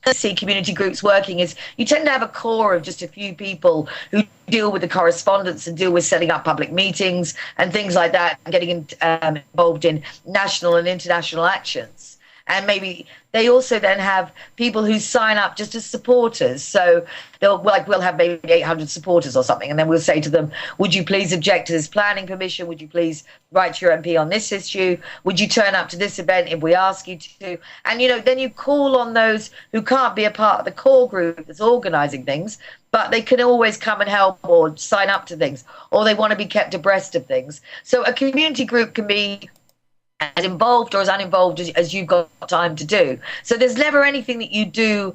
I see community groups working is you tend to have a core of just a few people who deal with the correspondence and deal with setting up public meetings and things like that, and getting involved in national and international actions. And maybe they also then have people who sign up just as supporters. So we'll have maybe 800 supporters or something, and then we'll say to them, would you please object to this planning permission? Would you please write to your MP on this issue? Would you turn up to this event if we ask you to? And, then you call on those who can't be a part of the core group that's organising things, but they can always come and help or sign up to things, or they want to be kept abreast of things. So a community group can be as involved or as uninvolved as you've got time to do. So there's never anything that you do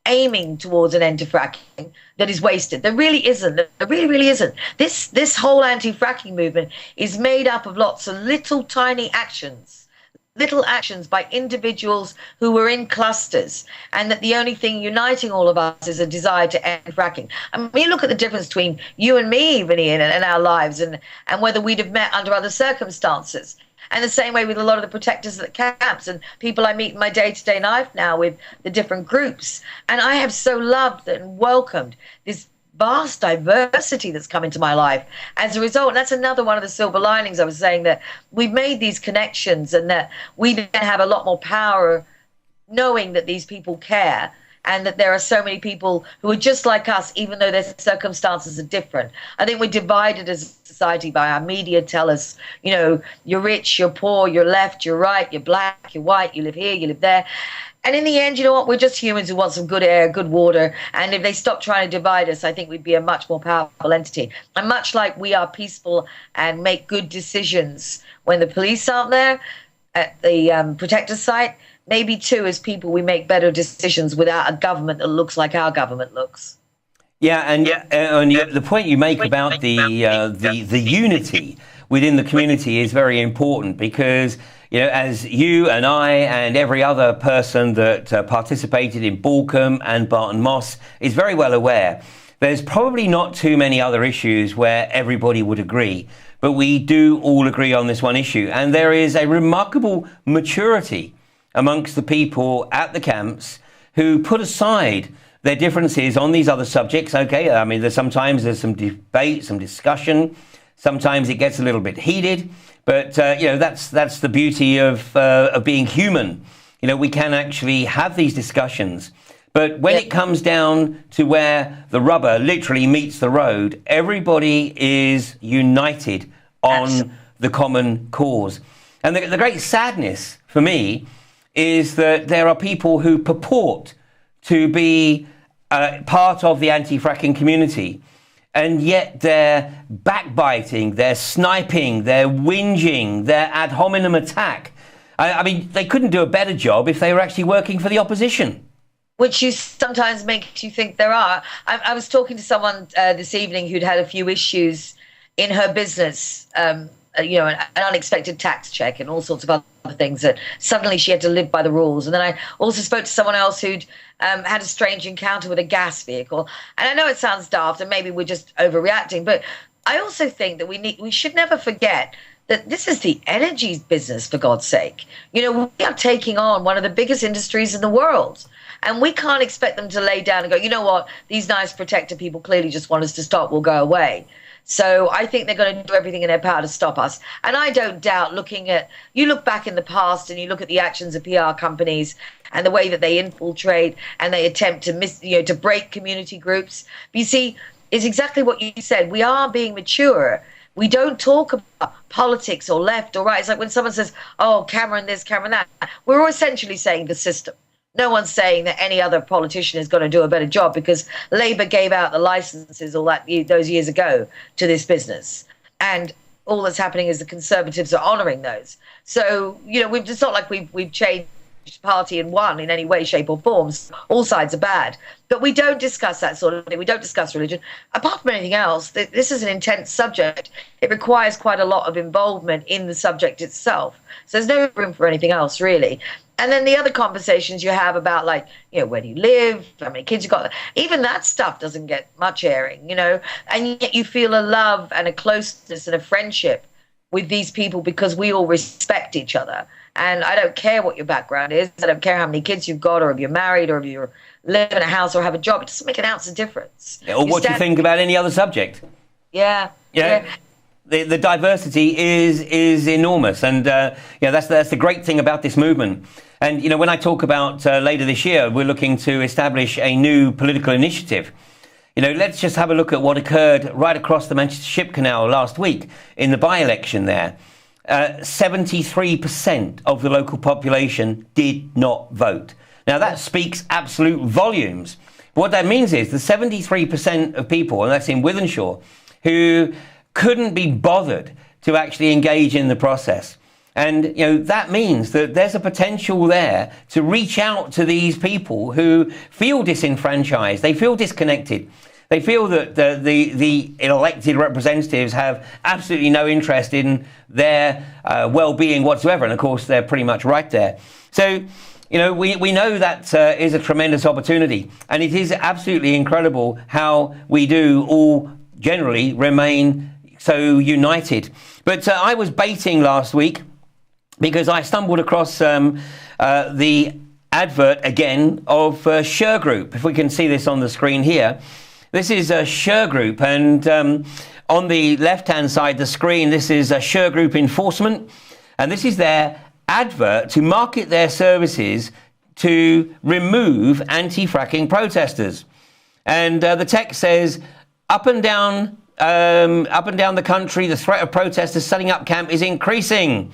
aiming towards an end to fracking that is wasted. There really isn't. There really isn't. This whole anti-fracking movement is made up of lots of little tiny actions by individuals who were in clusters, and that the only thing uniting all of us is a desire to end fracking. I mean, you look at the difference between you and me, even Ian, and our lives, and whether we'd have met under other circumstances. And the same way with a lot of the protectors at the camps and people I meet in my day-to-day life now with the different groups. And I have so loved and welcomed this vast diversity that's come into my life as a result. And that's another one of the silver linings I was saying, that we've made these connections and that we then have a lot more power knowing that these people care, and that there are so many people who are just like us, even though their circumstances are different. I think we're divided as a society by our media tell us, you're rich, you're poor, you're left, you're right, you're black, you're white, you live here, you live there. And in the end, you know what? We're just humans who want some good air, good water. And if they stop trying to divide us, I think we'd be a much more powerful entity. And much like we are peaceful and make good decisions when the police aren't there at the protector site, maybe too, as people, we make better decisions without a government that looks like our government looks. Yeah, and the point you make about the unity within the community is very important, because as you and I and every other person that participated in Balcombe and Barton Moss is very well aware, there's probably not too many other issues where everybody would agree, but we do all agree on this one issue, and there is a remarkable maturity amongst the people at the camps who put aside their differences on these other subjects. Okay, I mean, there's some debate, some discussion. Sometimes it gets a little bit heated, but that's the beauty of being human. We can actually have these discussions. But when it comes down to where the rubber literally meets the road, everybody is united on the common cause. And the great sadness for me is that there are people who purport to be part of the anti-fracking community, and yet they're backbiting, they're sniping, they're whinging, they're ad hominem attack. I mean, they couldn't do a better job if they were actually working for the opposition. Which sometimes makes you think there are. I was talking to someone this evening who'd had a few issues in her business, an unexpected tax check and all sorts of other things, that suddenly she had to live by the rules. And then I also spoke to someone else who'd had a strange encounter with a gas vehicle. And I know it sounds daft and maybe we're just overreacting, but I also think that we should never forget that this is the energy business, for God's sake. We are taking on one of the biggest industries in the world. And we can't expect them to lay down and go, you know what, these nice protector people clearly just want us to stop, we'll go away. So I think they're going to do everything in their power to stop us. And I don't doubt, you look back in the past and you look at the actions of PR companies and the way that they infiltrate and they attempt to break community groups. But you see, it's exactly what you said. We are being mature. We don't talk about politics or left or right. It's like when someone says, oh, Cameron this, Cameron that. We're essentially saying the system. No one's saying that any other politician is going to do a better job, because Labour gave out the licences those years ago to this business. And all that's happening is the Conservatives are honouring those. So, it's not like we've changed party and won in any way, shape or form. All sides are bad. But we don't discuss that sort of thing. We don't discuss religion. Apart from anything else, this is an intense subject. It requires quite a lot of involvement in the subject itself. So there's no room for anything else, really. And then the other conversations you have about, where do you live, how many kids you got, even that stuff doesn't get much airing, and yet you feel a love and a closeness and a friendship with these people because we all respect each other. And I don't care what your background is. I don't care how many kids you've got, or if you're married, or if you live in a house or have a job. It doesn't make an ounce of difference. Or what you think about any other subject. Yeah. The diversity is enormous, and that's the great thing about this movement. And, you know, when I talk about later this year, we're looking to establish a new political initiative. You know, let's just have a look at what occurred right across the Manchester Ship Canal last week in the by-election there. 73% of the local population did not vote. Now, that speaks absolute volumes. What that means is the 73% of people, and that's in Wythenshawe, who couldn't be bothered to actually engage in the process. And, you know, that means that there's a potential there to reach out to these people who feel disenfranchised. They feel disconnected. They feel that the elected representatives have absolutely no interest in their well-being whatsoever. And, of course, they're pretty much right there. So, you know, we know that is a tremendous opportunity. And it is absolutely incredible how we do all generally remain so united. But I was baiting last week because I stumbled across the advert again of Sure Group. If we can see this on the screen here. This is a Sure Group, and on the left-hand side of the screen, this is a Sure Group enforcement, and this is their advert to market their services to remove anti-fracking protesters. And the text says, up and down the country, the threat of protesters setting up camp is increasing.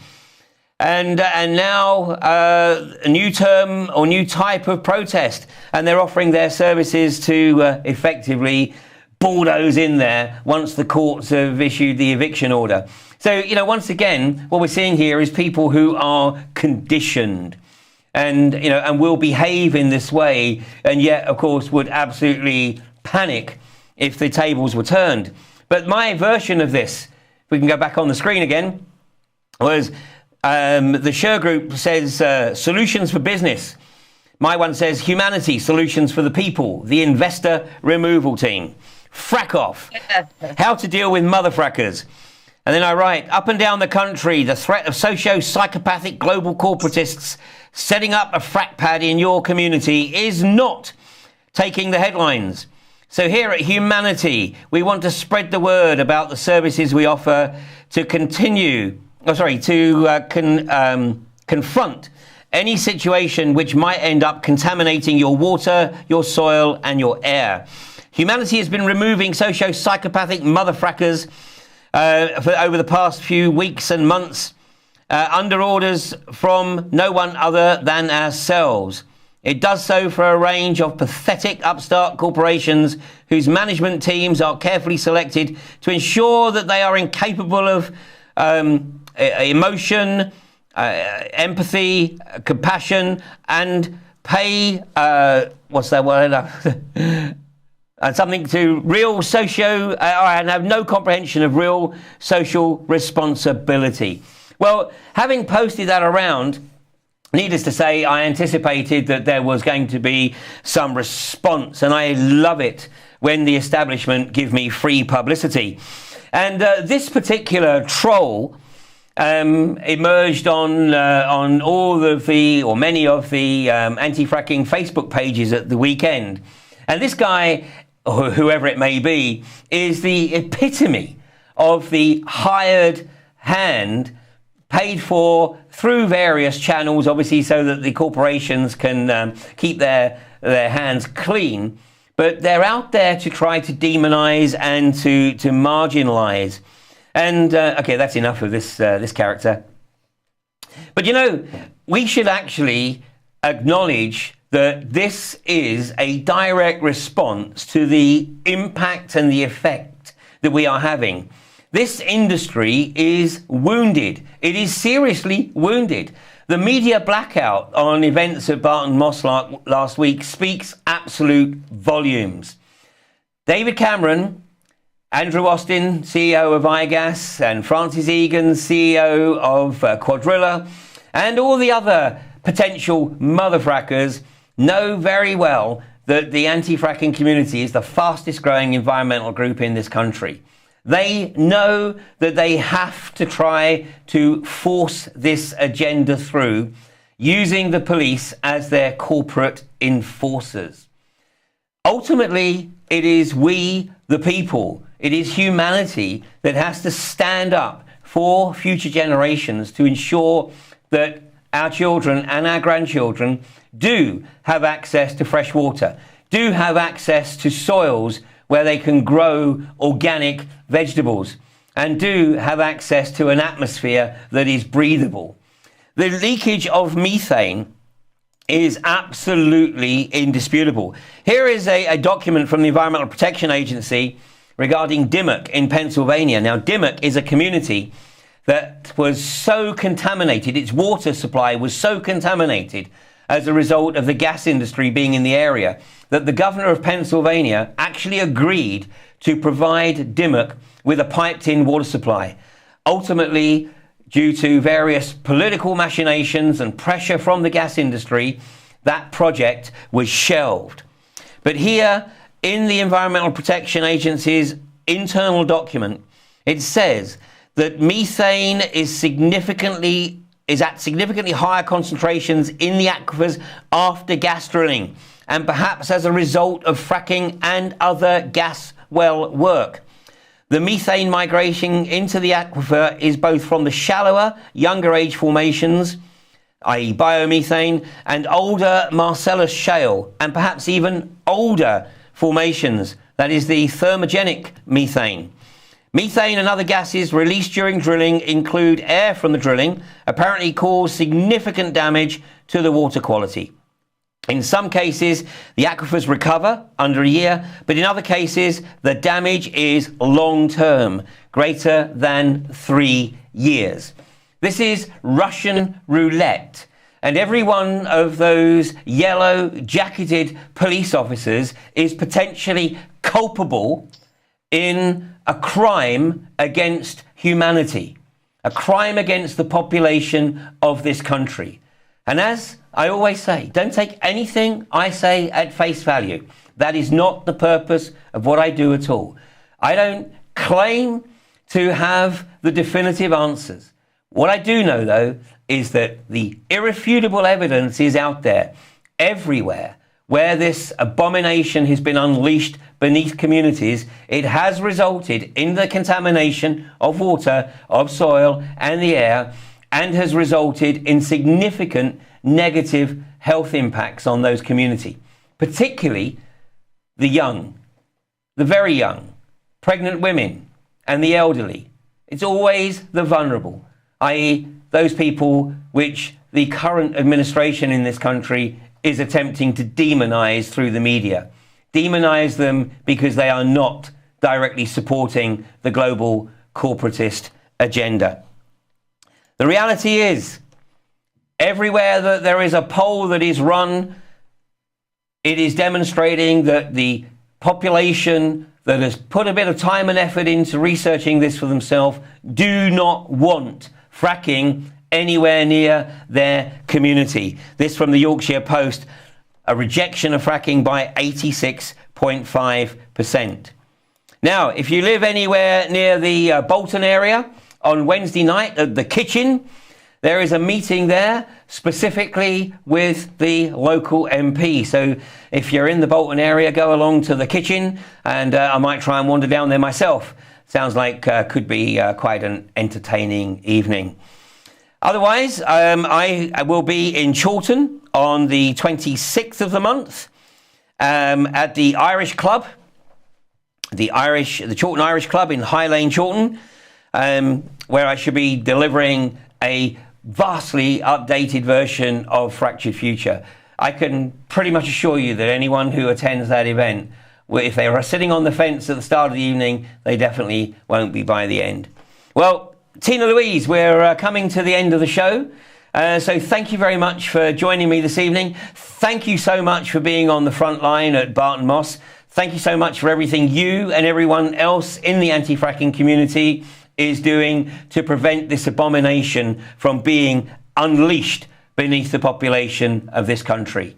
And now a new term or new type of protest, and they're offering their services to effectively bulldoze in there once the courts have issued the eviction order. So, you know, once again, what we're seeing here is people who are conditioned and, you know, and will behave in this way, and yet, of course, would absolutely panic if the tables were turned. But my version of this, if we can go back on the screen again, was the Sure Group says solutions for business. My one says humanity, solutions for the people. The investor removal team. Frack off. How to deal with mother frackers. And then I write, up and down the country, the threat of socio-psychopathic global corporatists setting up a frack pad in your community is not taking the headlines. So here at Humanity, we want to spread the word about the services we offer to confront any situation which might end up contaminating your water, your soil, and your air. Humanity has been removing socio-psychopathic mother frackers over the past few weeks and months under orders from no one other than ourselves. It does so for a range of pathetic upstart corporations whose management teams are carefully selected to ensure that they are incapable of emotion, empathy, compassion, and pay, what's that word? Something to real and have no comprehension of real social responsibility. Well, having posted that around, needless to say, I anticipated that there was going to be some response, and I love it when the establishment give me free publicity. And this particular troll emerged on all of the, or many of the anti-fracking Facebook pages at the weekend. And this guy, or whoever it may be, is the epitome of the hired hand paid for through various channels, obviously, so that the corporations can keep their hands clean. But they're out there to try to demonize and to marginalize. And, okay, that's enough of this character. But, you know, we should actually acknowledge that this is a direct response to the impact and the effect that we are having. This industry is wounded. It is seriously wounded. The media blackout on events at Barton Moss last week speaks absolute volumes. David Cameron, Andrew Austin, CEO of iGas, and Francis Egan, CEO of Quadrilla, and all the other potential mother frackers know very well that the anti-fracking community is the fastest growing environmental group in this country. They know that they have to try to force this agenda through using the police as their corporate enforcers. Ultimately, it is we, the people, it is humanity that has to stand up for future generations to ensure that our children and our grandchildren do have access to fresh water, do have access to soils where they can grow organic vegetables, and do have access to an atmosphere that is breathable. The leakage of methane is absolutely indisputable. Here is a document from the Environmental Protection Agency regarding Dimmock in Pennsylvania. Now, Dimmock is a community that was so contaminated, its water supply was so contaminated as a result of the gas industry being in the area, that the governor of Pennsylvania actually agreed to provide Dimmock with a piped-in water supply. Ultimately, due to various political machinations and pressure from the gas industry, that project was shelved. But here, in the Environmental Protection Agency's internal document, it says that methane is at significantly higher concentrations in the aquifers after gas drilling, and perhaps as a result of fracking and other gas well work. The methane migration into the aquifer is both from the shallower, younger age formations, i.e. biomethane, and older Marcellus shale, and perhaps even older formations, that is the thermogenic methane. Methane and other gases released during drilling include air from the drilling, apparently cause significant damage to the water quality. In some cases, the aquifers recover under a year, but in other cases, the damage is long-term, greater than 3 years. This is Russian roulette, and every one of those yellow-jacketed police officers is potentially culpable in a crime against humanity, a crime against the population of this country. And as I always say, don't take anything I say at face value. That is not the purpose of what I do at all. I don't claim to have the definitive answers. What I do know, though, is that the irrefutable evidence is out there everywhere where this abomination has been unleashed beneath communities. It has resulted in the contamination of water, of soil and the air, and has resulted in significant negative health impacts on those communities, particularly the young, the very young, pregnant women and the elderly. It's always the vulnerable, i.e. those people which the current administration in this country is attempting to demonize through the media. Demonize them because they are not directly supporting the global corporatist agenda. The reality is, everywhere that there is a poll that is run, it is demonstrating that the population that has put a bit of time and effort into researching this for themselves do not want fracking anywhere near their community. This from the Yorkshire Post, a rejection of fracking by 86.5%. Now, if you live anywhere near the Bolton area, on Wednesday night at the Kitchen, there is a meeting there specifically with the local MP. So if you're in the Bolton area, go along to the Kitchen, and I might try and wander down there myself. Sounds like could be quite an entertaining evening. Otherwise, I will be in Chorlton on the 26th of the month at the Irish Club, the Chorlton Irish Club in High Lane, Chorlton, where I should be delivering a vastly updated version of Fractured Future. I can pretty much assure you that anyone who attends that event, if they are sitting on the fence at the start of the evening, they definitely won't be by the end. Well, Tina-Louise, we're coming to the end of the show. So thank you very much for joining me this evening. Thank you so much for being on the front line at Barton Moss. Thank you so much for everything you and everyone else in the anti-fracking community is doing to prevent this abomination from being unleashed beneath the population of this country.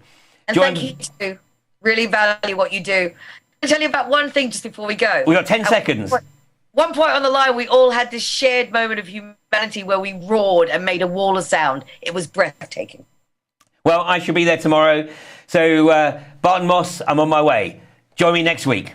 And thank you too. Really value what you do. I'll tell you about one thing just before we go. We've got 10 seconds. One point on the line, we all had this shared moment of humanity where we roared and made a wall of sound. It was breathtaking. Well, I shall be there tomorrow. So, Barton Moss, I'm on my way. Join me next week.